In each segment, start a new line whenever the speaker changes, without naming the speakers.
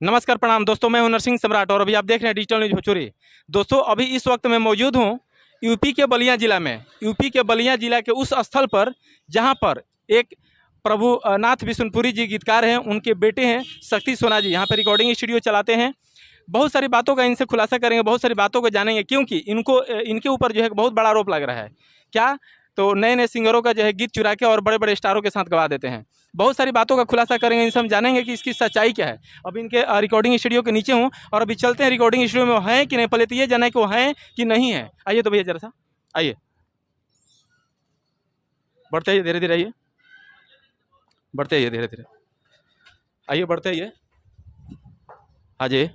नमस्कार प्रणाम दोस्तों, मैं हूं नरसिंह सम्राट और अभी आप देख रहे हैं डिजिटल न्यूज भोजपुरी। दोस्तों अभी इस वक्त मैं मौजूद हूं यूपी के बलिया जिला में। यूपी के बलिया जिला के उस स्थल पर जहां पर एक प्रभु नाथ बिशुनपुरी जी गीतकार हैं, उनके बेटे हैं शक्ति सोना जी, यहाँ पर रिकॉर्डिंग स्टूडियो चलाते हैं। बहुत सारी बातों का इनसे खुलासा करेंगे, बहुत सारी बातों को जानेंगे, क्योंकि इनके ऊपर जो है बहुत बड़ा आरोप लग रहा है। क्या? तो नए नए सिंगरों का जो है गीत चुरा के और बड़े बड़े स्टारों के साथ गवा देते हैं। बहुत सारी बातों का खुलासा करेंगे, इनसे हम जानेंगे कि इसकी सच्चाई क्या है। अब इनके रिकॉर्डिंग स्टूडियो के नीचे हूँ और अभी चलते हैं रिकॉर्डिंग स्टूडियो में, वो हैं कि नहीं। पहले तो ये जाना है कि वो हैं कि नहीं है। आइए तो भैया जरा सा आइए, बढ़ते आइए, धीरे धीरे आइए, बढ़ते आइए, धीरे धीरे आइए, बढ़ते आइए, आ जाइए,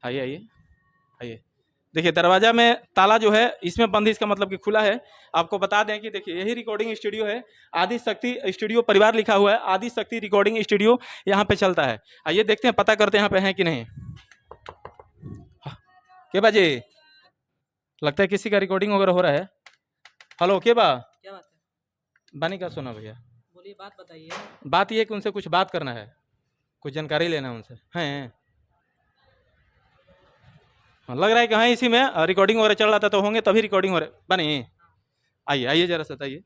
आइए आइए आइए। देखिए दरवाजा में ताला जो है इसमें बंद है, इसका मतलब कि खुला है। आपको बता दें कि देखिए यही रिकॉर्डिंग स्टूडियो है, आदि शक्ति स्टूडियो परिवार लिखा हुआ है, आदि शक्ति रिकॉर्डिंग स्टूडियो यहाँ पे चलता है। आइए देखते हैं, पता करते हैं यहाँ पे हैं कि नहीं। के बाजी, लगता है किसी का रिकॉर्डिंग वगैरह हो रहा है। हेलो के बा,
क्या बात है?
बानी का सुना भैया।
बोलिए, बात बताइए।
बात ये है कि उनसे कुछ बात करना है, कुछ जानकारी लेना है उनसे। हैं? हाँ, लग रहा है कि हाँ इसी में रिकॉर्डिंग वगैरह चल रहा था, तो होंगे तभी रिकॉर्डिंग हो रहा बनी। आइए आइए जरा सा आइए,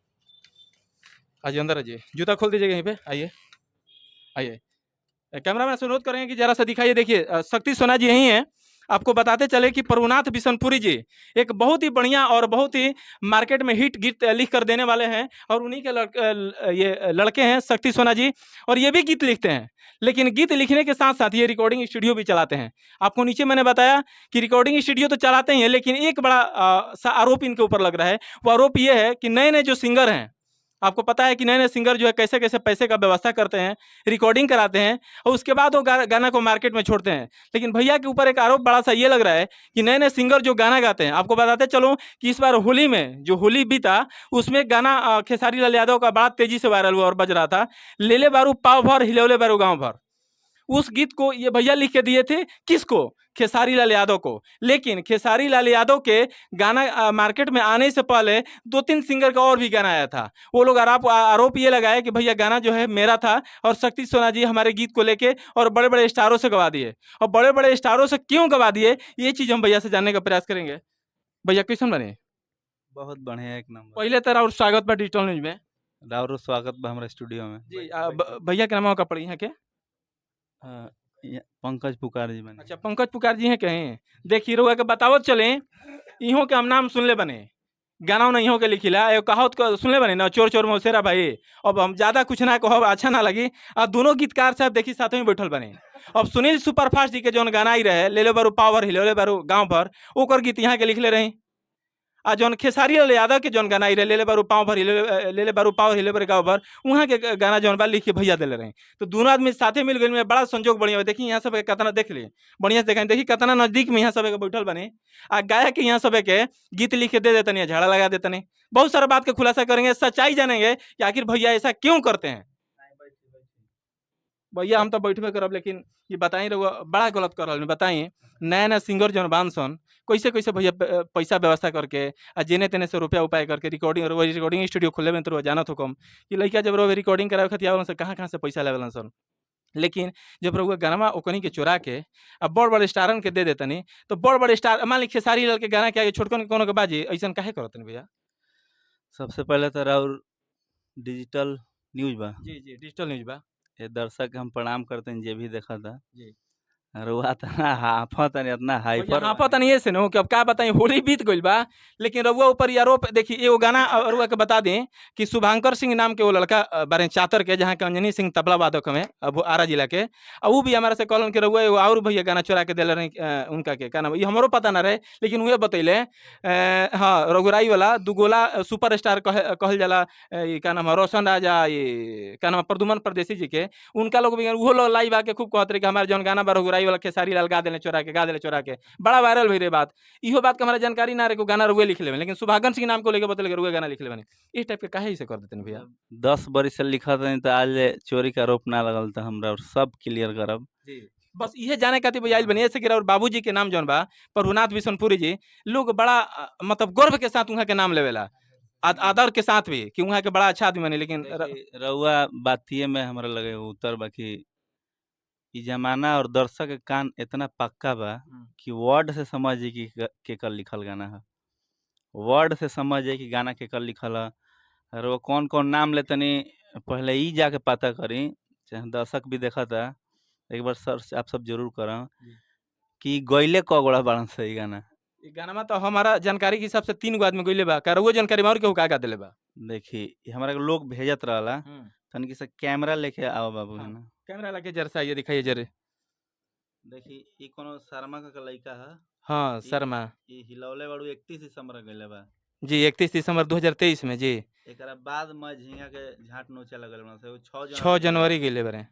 आइए अंदर आइए, जूता खोल दीजिएगा यहीं पे। आइए आइए, कैमरा मैन से अनुरोध करेंगे कि जरा सा दिखाइए। देखिए शक्ति सोना जी यही हैं। आपको बताते चले कि प्रभुनाथ बिशनपुरी जी एक बहुत ही बढ़िया और बहुत ही मार्केट में हिट गीत लिख कर देने वाले हैं, और उन्हीं के ये लड़के हैं शक्ति सोना जी, और ये भी गीत लिखते हैं। लेकिन गीत लिखने के साथ साथ ये रिकॉर्डिंग स्टूडियो भी चलाते हैं। आपको नीचे मैंने बताया कि रिकॉर्डिंग स्टूडियो तो चलाते ही हैं, लेकिन एक बड़ा सा आरोप इनके ऊपर लग रहा है। वो आरोप ये है कि नए नए जो सिंगर हैं, आपको पता है कि नए नए सिंगर जो है कैसे कैसे पैसे का व्यवस्था करते हैं, रिकॉर्डिंग कराते हैं और उसके बाद वो गाना को मार्केट में छोड़ते हैं। लेकिन भैया के ऊपर एक आरोप बड़ा सा ये लग रहा है कि नए नए सिंगर जो गाना गाते हैं, आपको बताते चलो कि इस बार होली में जो होली बीता, उसमें गाना खेसारी लाल यादव का बड़ा तेजी से वायरल हुआ और बज रहा था, ले ले बारू पाव भर हिलौले बारू गाँव भर। उस गीत को ये भैया लिख के दिए थे, किसको? खेसारी लाल यादव को। लेकिन खेसारी लाल यादव के गाना मार्केट में आने से पहले दो तीन सिंगर का और भी गाना आया था। वो लोग आरोप ये लगाए कि भैया गाना जो है मेरा था, और शक्ति सोना जी हमारे गीत को लेके और बड़े बड़े स्टारों से गवा दिए। और बड़े बड़े स्टारों से क्यों गवा दिए, ये चीज हम भैया से जानने का प्रयास करेंगे। भैया कैसन बने?
बहुत बढ़िया, एक नंबर।
पहले तरह और स्वागत बा डिजिटल न्यूज में।
राउर स्वागत बा हमारे स्टूडियो में।
जी भैया के नाम का पड़ी है के?
पंकज पुकार जी मैंने।
अच्छा, पंकज पुकार जी हैं कहीं? देखिए रउआ के बतावत चले, इहों के हम नाम सुनले बने, गाना उना इहों के लिखिला। एगो कहावत को सुनले बने ना, चोर चोर मौसेरा भाई। अब हम ज्यादा कुछ ना कहब, अच्छा ना लगी। अब दोनों गीतकार साहब देखी साथ में बैठल बने। अब सुनील सुपरफास्ट जी के जौन गाना ही रहे, ले ले बारू पावर हिलोले बारू गाँव भर, ओकर गीत यहाँ के लिखले रही। आ जौन खेसारी लाल यादव के जौन गाना ले ले बारू पाँव भर ले ले बारू पावर हिले बारू गाँव भर, वहाँ के गाना जौन बा लिख के भैया दिले रहे। तो दोनों आदमी साथे मिल गए में बड़ा संजोग बढ़िया। देखी यहाँ सब कतना देख लिए, बढ़िया से देखा, देखी कतना नजदीक में यहाँ सब बैठल बने। आ गायक यहाँ सब के गीत लिख के दे देते नहीं, झाड़ा लगा देते नहीं। बहुत सारा बात का खुलासा करेंगे, सच्चाई जानेंगे कि आखिर भैया ऐसा क्यों करते हैं। भैया हम तो बैठबे करब, लेकिन ये बताई रहुआ बड़ा गलत कर रहा बताई। नया नया सिंगर जौन बान सन, कैसे कैसे भैया पैसा व्यवस्था करके आ जेने तेने से रुपया उपाय करके रिकॉर्डिंग स्टूडियो खोले में तो जानत हो कम कि लड़का जब रोज रिकॉर्डिंग करावे खातिर आवलन सन, कहाँ कहाँ से पैसा लेवलन सन। लेकिन जब रउआ गाना ओकनी के चुरा के अब बड़ बड़ स्टारन के दे देतनी, तो बड़ बड़ स्टार मान ली खेसारी लाल के गाना के आगे छोटकन के कोनो के बाजी, ऐसा काहे करतनी भैया?
सबसे पहले तो राउर डिजिटल न्यूज बा।
जी जी, डिजिटल न्यूज बा।
ये दर्शक के हम प्रणाम करते हैं, जे भी देखा था।
जी
रुआ तना हाफा तनी इतना
भैया
हाइपर
हाँ पता नहीं ऐसे न कि अब क्या बताएं, होली बीत गइल बा। लेकिन रउआ ऊपर ये आरोप देखिए, एगो गाना रउआ के बता दें कि शुभांकर सिंह नाम के वो लड़का बारे चातर के, जहाँ के अंजनी सिंह तबला वादक में, अब आरा जिला के, वो भी हमारे से कहलन कि रउआ एगो और भैया गाना चुरा के दिले रही उनका के, का नाम ये हमरो पता ना रहे, लेकिन उहे बतैले। हाँ, रघुराई वाला दुगोला सुपर स्टार कहल जाला, ये का नाम है रोशन राजा, ये का नाम है प्रदुमन परदेसी जी के, उनका लोग भी वो लोग लाइव आके खूब कहते रहे कि हमारे जौन गाना बा रघुराई वाला खेसारी लाल गा देले चुरा के, बड़ा वायरल हुई रे बात। इहो बात के हमारा जानकारी ना रहे को गाना रुए लिख ले, लेकिन सुभागन सिंह नाम को लेके बतल के रुए गाना लिख ले बने। इस टाइप के काहे इसे कर देते हैं भैया?
10 बरिस से लिखा था, तो आज ले चोरी का आरोप ना लगल था हमरा, और सब क्लियर करब।
जी, बस इहे जाने खातिर भैया आइल बनी, ऐसे कि और बाबूजी के नाम जौन बा प्रभुनाथ बिशनपुरी जी, लोग बड़ा मतलब गर्व के साथ वहाँ के नाम लेवेला, आदर के साथ भी कि वहाँ के बड़ा अच्छा आदमी बने। लेकिन
रउआ बातिये में हमरा लगे उतर बाकी ई जमाना और दर्शक के कान इतना पक्का बा कि वर्ड से समझिए कि केकर लिखल गाना है। वर्ड से समझिए कि गाना केकर लिखल है। और वो कौन कौन नाम ले तनी पहले ई जाके पता करी, चाहे दर्शक भी देखा था, एक बार सर्च आप सब जरूर करें
जी।
कि गईले क गोड़ा बाड़न से ई गाना।
ई गाना में तो हमारा जानकारी के हिसाब से 3 गो आदमी गइले बा, का रउआ जानकारी में और केहू का देले बा?
देखी ई हमरा के लोग भेजत रहला, तनिक से कैमरा लेके आओ बाबू है
हाँ।
ना।
कैमरा लाके जरा सा ये दिखाइए जरे।
देखी ई कोनो शर्मा का लइका है।
हाँ,
ई
शर्मा।
ई हिलौले बाड़ू 31 दिसंबर के गइले बा।
जी, 31 दिसंबर 2023 में जी।
एकरा बाद मैं झींगा के झाट नोचे लगल बना से 6
6
जनवरी
जनवरी गइले बारे।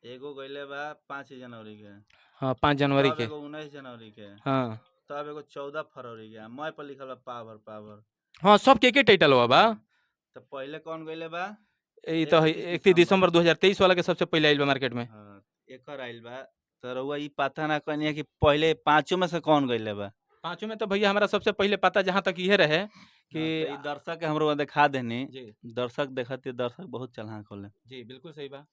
एगो गइले बा 5 जनवरी के,
हाँ, 5 जनवरी
तब
के।
एगो 19 जनवरी के,
हाँ।
तब एगो 14 फरवरी के। मैं पर लिखल बा पावर पावर।
हाँ, सब के एके टाइटल हुआ बा।
तो पहले कौन गइले बा?
ई तो 31 दिसंबर 2023 वाला के सबसे पहले आइल बा मार्केट में।
हाँ, एकर आइल बा। तो रउआ ई पता ना कनिया कि पहले पांचों में से कौन गइले बा।
पांचों में तो भैया हमारा सबसे पहले पता जहाँ तक ये रहे
कि
कि
ई दर्शक के हमरो दिखा देनी।
जी
दर्शक देखते दर्शक बहुत चालाक होले।
जी बिल्कुल सही बा।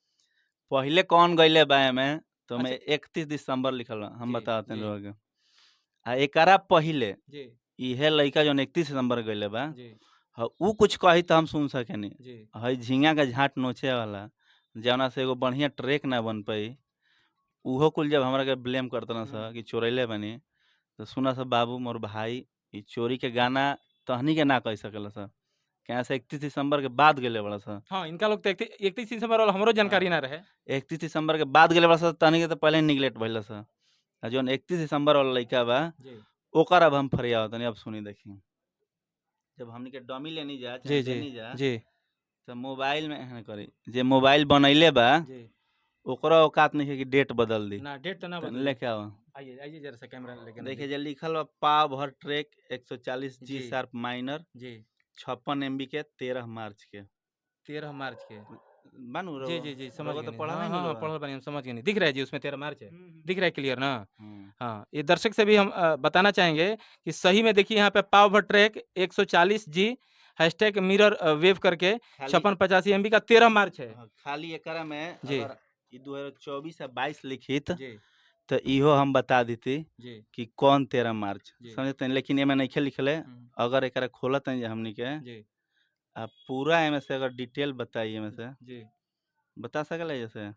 पहले कौन गइले बा एमे तो
अच्छा।
मैं 31 दिसंबर लिखल बा, हम
जी,
बताते हैं
जी।
लोग के। आ एकरा पहिले
जी
इहे लइका जौन 31 दिसंबर गइले बा,
जी
ऊ कुछ कही तो हम सुन सकेनी।
जी
हई झींगा के झाट नोचे वाला जौना से एगो बढ़िया ट्रैक ना बन पाई, उहो कुल जब हमरा के ब्लेम करतन स कि चोरैले बानी, तो सुना सा बाबू मोर भाई, ई चोरी के गाना तहनी के ना कह सकेला स। क्या से 31 दिसंबर के बाद गइले बड़ा स।
हाँ, इनका लोग तो 31 दिसंबर वाला हमरो जानकारी ना रहे।
31 दिसंबर के बाद गइले बड़ा स, तहनी के तो पहले निगलेक्ट भइल स। आ जौन 31 दिसंबर वाला लइका बा,
जी
ओकर अब हम फरियावत तनी, अब सुनी देखी। जब हमनी के डमी लेनी जा चाहे
जी जी
देनी जा,
जी
तो मोबाइल में एहन करी, जे मोबाइल बनैले बा
जी
ओकरा औकात नहीं है कि डेट बदल दी।
ना डेट तो ना
तनी
बदली।
लेके आओ।
आइए आइए जरा सा कैमरा लेके ना
देखिए
जी
जे लिखल बा पाव भर track 140 G
G
sharp minor
G
56 MB के 13 मार्च के
13 मार्च के।
बानू
जी
रहो।
जी जी समझ
रहो
गए
तो
नहीं।
पढ़ा
हाँ
नहीं
हाँ
लो।
पढ़ल बानी हम, समझ गए नहीं। दिख रहा है जी उसमें 13 मार्च है। दिख रहा है क्लियर ना?
हम्म।
हाँ, ये दर्शक से भी हम बताना चाहेंगे कि सही में देखिए यहाँ पे पाव भर track 140G hashtag mirror wave करके
खाली
5685 MB का 13 मार्च है।
खाली एकरा में
जी
अगर ई 2024 या 22 लिखित
जी
तो इहो हम बता देती
जी
कि कौन 13 मार्च
जी
समझते हैं, लेकिन एमे नहीं लिखले।
हम्म,
अगर एकरा खोलत हैं हमनी के
जी
आ पूरा एमे से अगर डिटेल बताइए एमे से
जी
बता सकला जैसे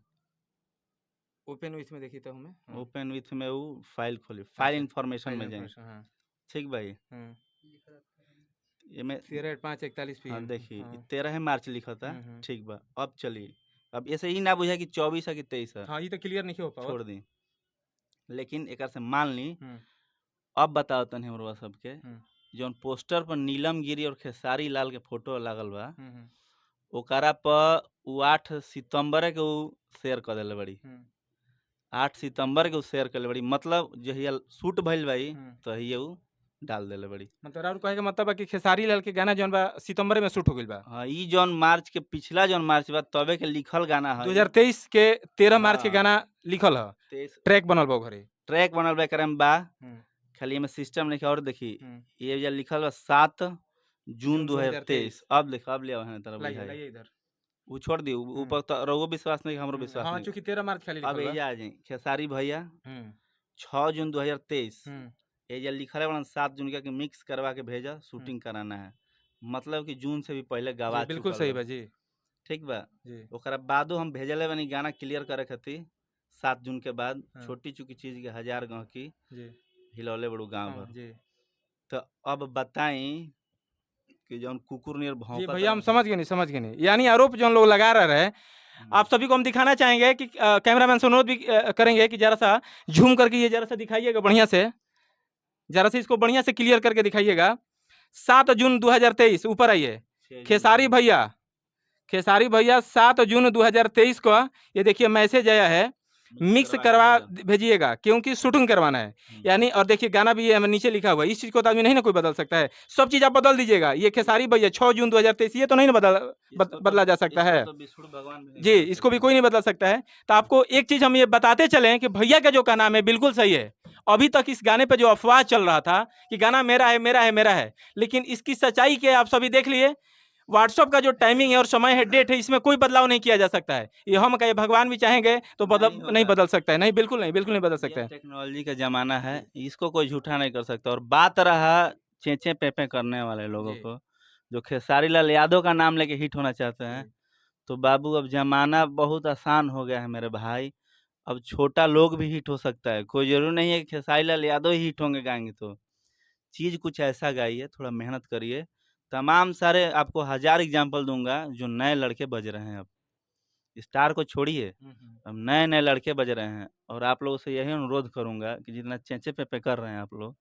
ओपन विथ में देखिए तो हमें। हाँ,
ओपन विथ में वो फाइल खोली, फाइल
अच्छा,
इंफॉर्मेशन
फाइल
में जाए।
इंफॉर्मेशन, हाँ
ठीक भाई
हाँ
एमे
13/5/41
हाँ
PM।
देखी
हाँ
13 मार्च लिखा था।
हम्म।
ठीक बा अब चली। अब ऐसे ही ना बुझा कि 24 है कि 23 है,
हाँ ये तो क्लियर नहीं हो पावा।
छोड़ दी। लेकिन एक से मान ली।
हम्म
अब बताओ तनी हमरो सबके
हम्म
जौन पोस्टर पर नीलम गिरी और खेसारी लाल के फोटो लागल बा,
हम्म
ओकरा पर उ 8 सितंबर के उ शेयर कर देले बड़ी।
हम्म
8 सितंबर के उ शेयर कर बड़ी, मतलब जहिया शूट भइल भाई
हम्म।
तहिया उ डाल देले बड़ी।
मतलब और कहे के मतलब है कि खेसारी लाल के गाना जौन बा सितंबर में शूट हो गइल बा।
हाँ ई जौन मार्च के पिछला जौन मार्च बा तबे के लिखल गाना है।
2023 के 13 मार्च के
हाँ।
गाना लिखल है,
23
ट्रैक बनल बा घरे।
ट्रैक बनल बा एकरा में बा।
हम्म
खाली में सिस्टम लिखा और देखी
हम्म।
ये जो लिखल बा 7 जून
जून
2023।
2023।
अब लिख अब ले आओ तरह
लाइए
बुझाई
लाइए इधर।
वो छोड़ दी ऊपर तो रहुओ विश्वास नहीं हमरो विश्वास
हाँ
नहीं।
चूंकि 13 मार्च खाली
अब
लिखल बा।
एजा आ जाई खेसारी भैया
हम्म
6 जून 2023
हम्म
एजा लिखल है 7 जून के मिक्स करवा के भेजा, शूटिंग कराना है। मतलब कि जून से भी पहले गवा
जी बिल्कुल
चुकल
सही
बा।
बा जी
ठीक बा।
जी
ओकरा बादो हम भेजले बानी गाना क्लियर करे खातिर 7 जून के बाद।
हाँ।
छोटी चुकी चीज के 1000 गहकी
जी
हिलौले बड़ू गांव
हाँ
भर।
जी
तो अब बताई कि जौन कुकुर नियर
जी
भौंकत
भैया हम
रहे।
समझ गए नहीं, यानी आरोप जो लोग लगा रहे हैं, आप सभी को हम दिखाना चाहेंगे कि कैमरामैन से अनुरोध भी करेंगे कि जरा सा झूम करके ये जरा सा दिखाइएगा बढ़िया से, जरा से इसको बढ़िया से क्लियर करके दिखाइएगा। 7 जून 2023 ऊपर आइए।
6 जून
खेसारी भैया 7 जून 2023 को ये देखिए मैसेज आया है, मिक्स करवा भेजिएगा क्योंकि शूटिंग करवाना है। यानी और देखिए गाना भी ये हमें नीचे लिखा हुआ है। इस चीज को तो आदमी नहीं ना कोई बदल सकता है, सब चीज आप बदल दीजिएगा। ये खेसारी भैया 6 जून 2023 ये तो नहीं ना बदला जा सकता है
तो विष्णु भगवान भी नहीं
जी,
बदल
इसको भी
सकते।
कोई नहीं बदल सकता है। तो आपको एक चीज हम ये बताते चलें कि भैया का जो का नाम है बिल्कुल सही है। अभी तक इस गाने पे जो अफवाह चल रहा था कि गाना मेरा है मेरा है मेरा है, लेकिन इसकी सच्चाई के आप सभी देख लिए। व्हाट्सएप का जो टाइमिंग है और समय है, डेट है, इसमें कोई बदलाव नहीं किया जा सकता है। ये हम कहे भगवान भी चाहेंगे तो नहीं
होगा।
बदल सकता है। नहीं, बिल्कुल नहीं, बिल्कुल नहीं बदल सकता
ये
है।
टेक्नोलॉजी का ज़माना है, इसको कोई झूठा नहीं कर सकता। और बात रहा चेंचे पेपे करने वाले लोगों
जी।
को, जो खेसारी लाल यादव का नाम लेके हिट होना चाहते हैं,
जी।
तो बाबू अब ज़माना बहुत आसान हो गया है मेरे भाई। अब छोटा लोग भी हिट हो सकता है, कोई ज़रूरी नहीं है कि खेसारी लाल यादव ही हिट होंगे गाएँगे तो। चीज़ कुछ ऐसा गाइए, थोड़ा मेहनत करिए। तमाम सारे आपको हज़ार एग्ज़ाम्पल दूँगा जो नए लड़के बज रहे हैं अब। स्टार को छोड़िए, अब नए-नए लड़के बज रहे हैं और आप लोगों से यही अनुरोध करूँगा कि जितना चेंचे पेपे कर रहे हैं आप लोग,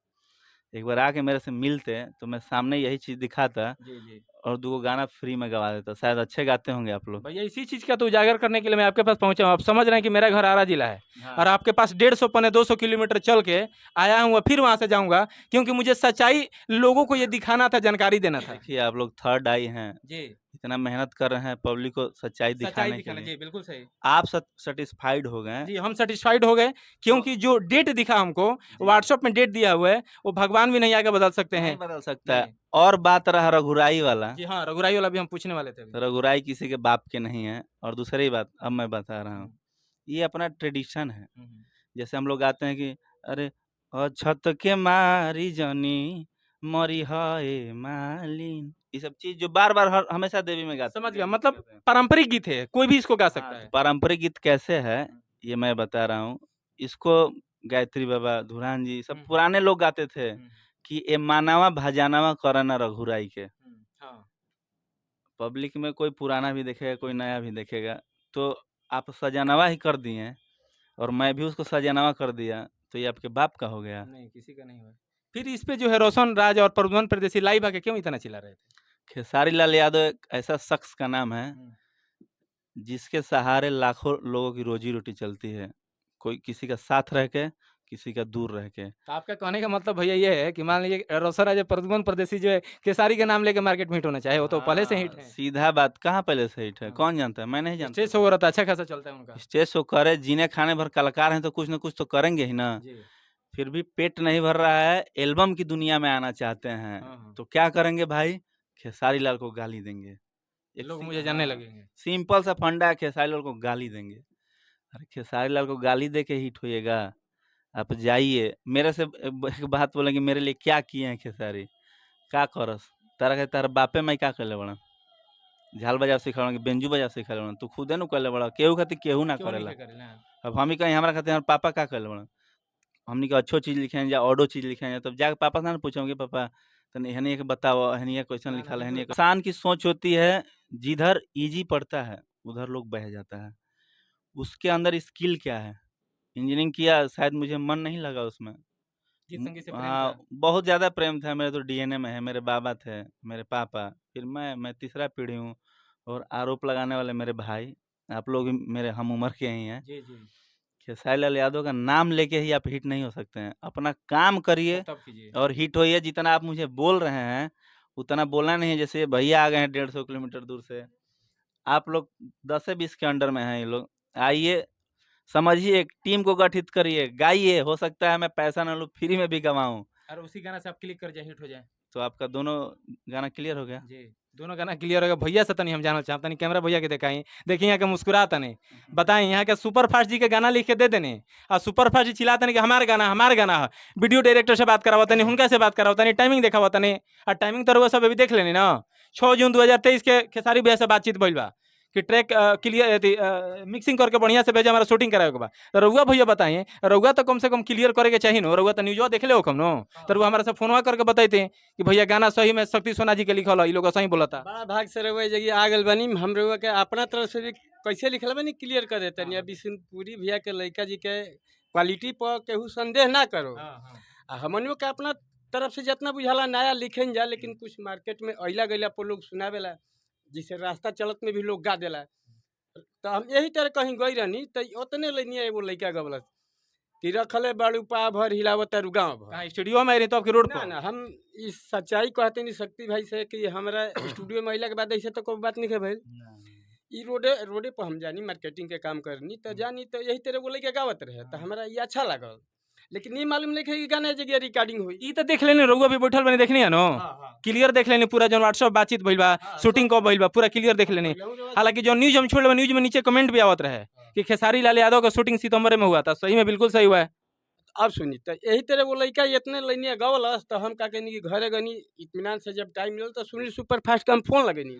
एक बार आके मेरे से मिलते तो मैं सामने यही चीज़ दिखाता
जी, जी।
और 2 गाना फ्री में गवा देता। शायद अच्छे गाते होंगे आप लोग।
भैया इसी चीज़ का तो उजागर करने के लिए मैं आपके पास पहुँचा हूँ। आप समझ रहे हैं कि मेरा घर आरा जिला है
हाँ।
और आपके पास 150 पौने 200 किलोमीटर चल के आया हूँ और फिर वहाँ से जाऊँगा, क्योंकि मुझे सच्चाई लोगों को ये दिखाना था, जानकारी देना था।
देखिए आप लोग थर्ड आई हैं,
जी,
इतना मेहनत कर रहे हैं पब्लिक को सच्चाई
सच्चाई
दिखाने के
दिखाना।
लिए।
जी, बिल्कुल सही।
आप सैटिस्फाइड हो गए
जी, हम सैटिस्फाइड हो गए, क्योंकि जो डेट दिखा हमको,
जी।
व्हाट्सएप में डेट दिया हुआ है, वो भगवान भी नहीं आके बदल सकते
नहीं
हैं।
बदल सकता है।
नहीं।
और बात रहा रघुराई वाला,
जी हाँ, रघुराई वाला भी हम पूछने वाले थे अभी।
तो रघुराई किसी के बाप के नहीं है। और दूसरी बात अब मैं बता रहा हूँ,
हुँ,
ये अपना ट्रेडिशन है।
हुँ, हुँ।
जैसे हम लोग गाते हैं कि अरे छत के मारी जनी मरी हाय मालिन, ये सब चीज़ जो बार-बार हर हमेशा देवी में गाते हैं,
समझ गया,
देवी गीत
मतलब
गाते हैं।
पारंपरिक गीत है, कोई भी इसको गा
हाँ,
सकता
तो
है।
पारंपरिक गीत कैसे है,
हुँ,
ये मैं बता रहा हूँ। इसको गायत्री बाबा, धुरान जी सब
हुँ, हुँ,
पुराने लोग गाते थे
हुँ,
कि ए मानवा भजनवा करन रघुराई के।
हुँ, हाँ।
पब्लिक में कोई पुराना भी देखेगा, कोई नया भी देखेगा, तो आप सजनवा ही कर दिए और मैं भी उसको सजनवा कर दिया, तो ये आपके बाप का हो गया।
नहीं, किसी का नहीं हुआ। फिर इस पे जो है रोशन राज और प्रद्युम्न परदेसी लाइव आके क्यों इतना चिल्ला रहे थे?
खेसारी लाल यादव एक ऐसा शख्स का नाम है,
हुँ।
जिसके सहारे लाखों लोगों की रोजी-रोटी चलती है। कोई किसी का साथ रह के, किसी का दूर रह के।
तो आपका कहने का मतलब भैया ये है कि मान लीजिए रोशन राज और प्रद्युम्न परदेसी जो है, खेसारी के नाम लेके मार्केट में हिट होना चाहिए, वो तो पहले से हिट
हाँ,
हैं।
सीधा बात, कहाँ पहले से हिट है?
हाँ।
कौन जानता है? मैं नहीं जानता
स्टेज शो
था।
हो रहा था, अच्छा खासा चलता है उनका।
स्टेज शो करे, जीने खाने भर कलाकार हैं तो कुछ न कुछ तो करेंगे ही ना।
जी।
फिर भी पेट नहीं भर रहा है, एल्बम की दुनिया में आना चाहते हैं,
हाँ, हाँ।
तो क्या करेंगे भाई? खेसारी लाल को गाली देंगे। एक
लोग
सी
मुझे जानने
हाँ,
लगेंगे।
सिंपल सा फंडा है, खेसारी लाल को गाली देंगे। अरे खेसारी लाल को गाली दे के हिट होइएगा? आप जाइए, मेरे से एक बात बोलेंगे मेरे लिए क्या किए हैं खेसारी? का करस? तारा के तार बापे माई का कइले बाड़न? झाल बजाव सिखावलन कि बेंजू बजाव सिखावले बाड़न? तू खुदे नु कइले बाड़, केहू खातिर केहू ना
क्यों नहीं
करेला।
के करेला?
अब हम ही कहीं हमरा खातिर हमर पापा का कइले बाड़न? हमनी के अच्छो चीज़ लिखे हैं या ऑडो चीज़ लिखे हैं, तब जाके पापा से ना पूछोगे पापा तनी एहनिये के बताओ, एहनिये कैसन
ना, ना,
लिखल है,
बिल्कुल।
एहनिये इंसान की सोच होती है, जिधर ईज़ी पड़ता है, उधर लोग बह जाता है। उसके अंदर स्किल क्या है? इंजीनियरिंग किया, शायद मुझे मन नहीं लगा उसमें।
गीत संगीत से प्रेम था।
बहुत ज़्यादा प्रेम था, मेरे तो डीएनए में है, मेरे बाबा थे, मेरे पापा, फिर मैं तीसरा पीढ़ी हूँ और आरोप लगाने वाले मेरे भाई, आप लोग भी मेरे हम उम्र के ही हैं।
जी, जी।
खेसारी लाल यादव का नाम लेके ही आप हिट नहीं हो सकते हैं। अपना काम करिए
तब कीजिए।
और हिट होइए। जितना आप मुझे बोल रहे हैं, उतना बोलना नहीं है। जैसे ये भैया आ गए हैं 150 किलोमीटर दूर से, आप लोग 10 से 20 के अंडर में हैं ये लोग। आइए, समझिए, एक टीम को गठित करिए, गाइए, हो सकता है मैं पैसा ना लूँ, फ्री में भी गवाऊँ।
और उसी गाना से आप क्लिक कर जाए, हिट हो जाए।
तो आपका दोनों गाना क्लियर हो गया?
जी, दोनों गाना क्लियर हो गया। भैया से तनी हम जानना चाहते तनी कैमरा भैया के दिखाई। देखिए यहाँ के मुस्कुरा तनी। बताएँ यहाँ के सुपर फास्ट जी के गाना लिख के दे देनी और सुपर फास्ट जी चिल्लाते नहीं कि हमारे गाना है। वीडियो डायरेक्टर से बात करावा तनी, हुनका से बात करावा तनी, टाइमिंग देखावा तनी। और टाइमिंग तो रउआ सब अभी देख लेनी ना। 6 जून 2023 के खेसारी भैया से बातचीत भइल बा कि ट्रैक क्लियर अथी मिक्सिंग करके बढ़िया से भेजा, हमारा शूटिंग करावे के बा। तो रउआ भैया बताइए, रउआ तो कम से कम क्लियर करे के चाहिए नो। रउआ तो न्यूज़वा देखले होखम नो। तो रउआ हमारा से फोनवा करके बताइते कि भैया गाना सही में शक्ति सोना जी के लिखल है, ई लोग सही बोलता।
बड़ा भाग से रहुआ जगह आ गल बनी, हम रहुआ के अपना तरफ से भी कैसे लिखल बनी क्लियर कर देते नहीं। अभी पूरी भैया के लड़का जी के क्वालिटी पर केहू संदेह ना करो। आ हमनियों के अपना तरफ से जितना बुझाला नया लिखें जा, लेकिन कुछ मार्केट में अइला गइला पर लोग सुनावेला, जिसे रास्ता चलत में भी लोग गा देला। तो हम यही तरह कहीं गई रहनी तो उतने लेनिया एगो लड़का गवलत कि रखले बाड़ू पा भर हिलावत गाँव भर।
कहाँ स्टूडियो में आई रही तो आपके रोड
ना
पर?
ना, हम इस सच्चाई कहते नहीं शक्ति भाई से कि हमारा स्टूडियो में अइला के बाद ऐसे तो कोई बात नहीं है भाई। ई रोडे रोडे पर हम जानी मार्केटिंग के काम करनी तो जानी, तो यही तरह बोले के गावत रहे तो हमारा ये अच्छा लागल। लेकिन ये मालूम नहीं है कि गाना जगह रिकॉर्डिंग हुई।
ई तो देख लेने रहुआ भी बैठल बनी देखनी है नो क्लियर देख लेने पूरा जो व्हाट्सएप बातचीत भइल बा शूटिंग कब भइल बा पूरा क्लियर देख लेने। हालांकि जो न्यूज हम छोड़ न्यूज में नीचे कमेंट भी आवत रहे कि खेसारी लाल यादव का शूटिंग सितंबर में हुआ था, सही में बिल्कुल सही हुआ है।
अब सुनी तो यही तरह वो लड़का इतने लेने गवलस तो हम का कहनी कि घरे गनी इत्मीनान से जब टाइम मिलल तो सुनील सुपर फास्ट का हम फोन लगनी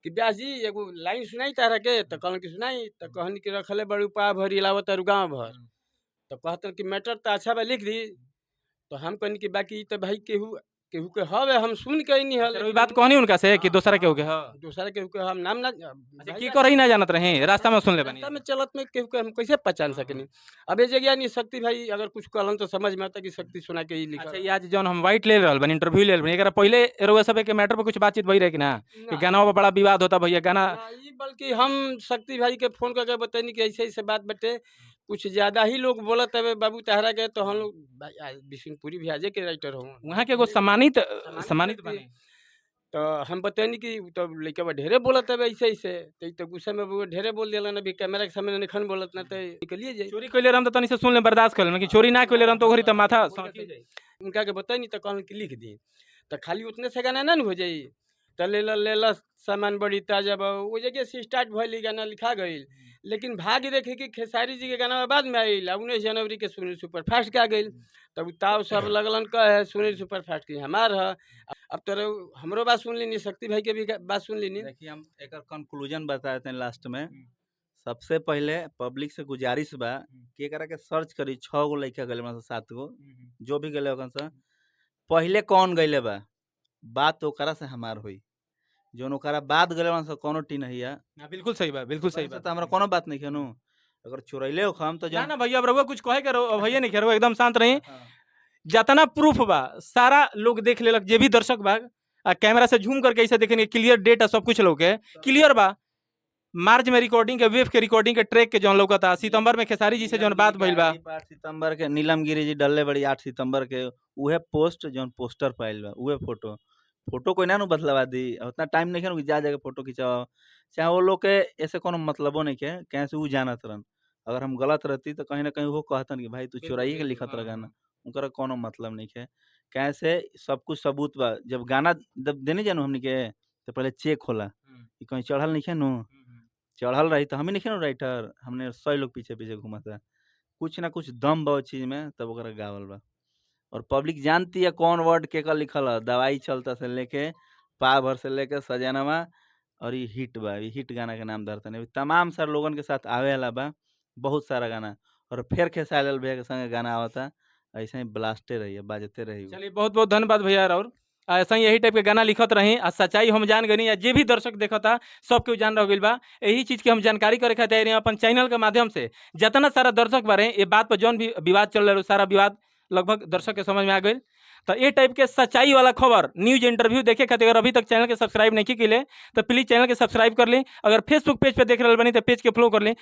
कि ब्यास जी एगो लाइन सुनाई तारा के तो कहन कि सुनाई तो कहनी कि रखले बड़ू पा भरी लावत और गाँव भर तो कहते कि मैटर तो अच्छा बा लिख दी तो हम कहनी कि बाकी तो भाई केहू केहू के हवे हम सुन के नहीं हल
वही बात कहनी उनका से कि दूसरा केहू के ह
दूसरा केहू के हम नाम ना
अच्छा की करही ना जानत रहे रास्ता में सुन ले बनी।
रास्ता में चलत में केहू के हम कैसे पहचान सकेनी। अब ये जगह नहीं शक्ति भाई अगर कुछ कहलन तो समझ में आता कि शक्ति सुना के ही लिखा।
अच्छा ये आज जौन हम वाइट ले रहल बनी इंटरव्यू ले रहल बनी एकरा पहले रउआ सब के मैटर पे कुछ बातचीत भई रहे कि ना कि गाना पे बड़ा विवाद होता भैया गाना
बल्कि हम शक्ति भाई के फोन करके बतानी कि ऐसे ऐसे बात बटे कुछ ज्यादा ही लोग बोलत है बाबू तहरा के तो हम लोग बिशनपुरी भी आजे के राइटर हूँ
वहाँ के एगो सम्मानित सम्मानित
व्यक्ति।
बनी।
तो हम बतानी कि तो लड़का बा ढेरे बोलत है ऐसे ऐसे तो गुस्से में वो ढेरे बोल दिया अभी कैमरा के सामने निखन बोलत ना तो निकलिए जाए।
चोरी कइले रहम त तनी से सुन ले बर्दाश्त कर ले कि चोरी ना कइले रहम तो ओकरी त माथा सनकी जाई।
उनका के बतानी तो कहन कि लिख दी तो खाली उतने से गाना ना न हो जाई तो ले ला सामान बड़ी ताजा बा वो जगह से स्टार्ट भइल गाना लिखा गई लेकिन भाग्य देखे कि खेसारी जी के गाना बाद में आइल 19 जनवरी के सुनील सुपर फास्ट के आ गई तब ताव सब लगलन कहे सुनील सुपर फास्ट की हमार है। अब तो हमरो बात सुन ली शक्ति भाई के भी बात सुन ली।
देखिए हम एक कंक्लूजन बता देते हैं लास्ट में। सबसे पहले पब्लिक से गुजारिश बा कि एकरा के सर्च करी 6 गो लड़का गले में 7 गो जो भी गले ओकन से पहले कौन गइले बा बात ओकरा से हमार होई जोन ओकरा बाद गले से कोनो टी नहीं है।
बिल्कुल सही बात बिल्कुल सही
तो
बात।
हमरा कोनो बात नहीं खेनु अगर चुरैले हो हम तो
ना
जान
ना भैया अब रउआ कुछ कहे के भैया नहीं करो एकदम शांत रही। जितना प्रूफ बा सारा लोग देख लेलक जे भी दर्शक बा कैमरा से झूम करके ऐसे देखेंगे क्लियर डेट सब कुछ लोग के क्लियर बा। मार्च में रिकॉर्डिंग के वेव के रिकॉर्डिंग के ट्रैक के जौन लौकता सितंबर में खेसारी जी से जौन बात भइल बा
8 सितंबर के नीलम गिरी जी डलले बड़ी 8 सितंबर के उहे पोस्ट जौन पोस्टर पाइल बा उहे फोटो कोई ना नु बदलवा दी उतना टाइम नहीं है जा जाके फोटो खिंचाओ चाहे वो लोग के ऐसे कोनो मतलबो नहीं के कैसे वो जानत रहन। अगर हम गलत रहती तो कहीं ना कहीं वो कहतन कि भाई तू चुराइए के लिखत रह गाना उनका कोनो मतलब नहीं है कैसे सब कुछ सबूत बा। जब गाना जब देने जानू हमनी के तो पहले चेक होला कि कहीं चढ़ल नहीं है नु चढ़ल रही तो हम ही नहीं नु राइटर हमने 100 लोग पीछे पीछे घूमता कुछ ना कुछ दम बा चीज में तब ओकरा गावल बा और पब्लिक जानती है कौन वर्ड के का लिखल है। दवाई चलता से लेके पा भर से लेके सजनवा और ये हिट बा ये हिट गाना के नाम धरते नहीं तमाम सारे लोगन के साथ आवे वाला बा बहुत सारा गाना और फिर खेसारी लाल भैया के संगे गाना आवता ऐसे ही ब्लास्टे रही बाजते रही।
चलिए बहुत बहुत धन्यवाद भैया और ऐसा ही यही टाइप के गाना लिखत रही आ सच्चाई हम जान गनी या जे भी दर्शक देखता सबके जान रह गइल बा यही चीज के हम जानकारी करे खातिर अपन चैनल के माध्यम से जितना सारा दर्शक बारे ये बात पर जौन भी विवाद चल रहा सारा विवाद लगभग दर्शक के समझ में आ गई। तो ये टाइप के सच्चाई वाला खबर न्यूज इंटरव्यू देखे खातिर अगर अभी तक चैनल के सब्सक्राइब नहीं की ले तो प्लीज चैनल के सब्सक्राइब कर लें। अगर फेसबुक पेज पे देख रहे बनी तो पेज के फॉलो कर लें